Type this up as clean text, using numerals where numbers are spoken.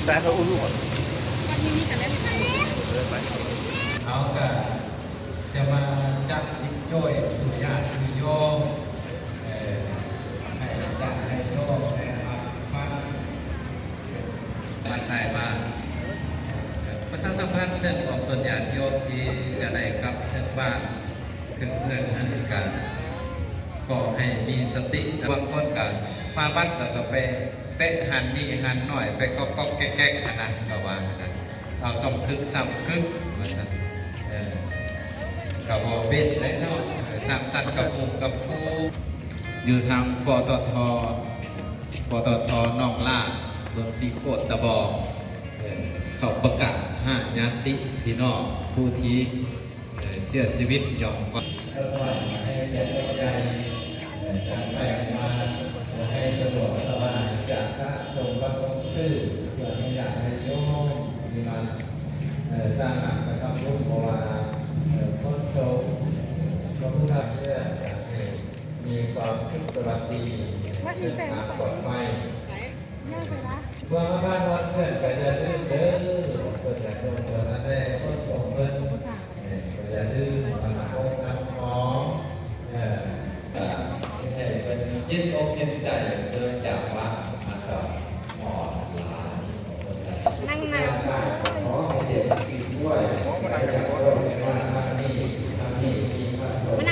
แต่เขาอุ้มลูกวันนี้กันได้ไหมเขาก็จะมาจับจิตจ้อยสุญญาสุโยมให้จับให้โยมให้รับฟังมาถ่ายมาประชาสัมพันธ์เรื่องของตนญาติโยมที่จะได้กลับเชิญบ้านขึ้นเรื่องนั้นกันขอให้มีสติบางคนกับมาวัดก็ไปเตะหันนี่หันหน่อยไปก็แก๊กๆขนาดก็ว่านะเอาสองคึกสามคึกมาสั่นกับเบ็ดได้เนาะสร้างสรรค์กับหมู่กับผู้อยู่ทางปตทน้องล่าเมืองสีโคตรตะบองเขาประกาศ5ญาติพี่น้องผู้ที่เสียชีวิตยอมก่อนให้ใจการแต่งมาให้สะดวกสบายจากพระสงฆ์ประกอบชื่อเพื่อให้อยากให้โยมมีมาสร้างหลักนะครับรูปโบราณต้นโชว์พระพุทธเจ้ามีความสุขสวัสดีเป็นทางปลอดภัยเมื่อบ้านวัดเพื่อนไปจะดื้อเด้อเพื่อนจะโดนตัวนั้นได้ต้นสงเพื่อนจะดื้อมาหาองค์น้ำหอมให้เป็นจิตอกจิตใจ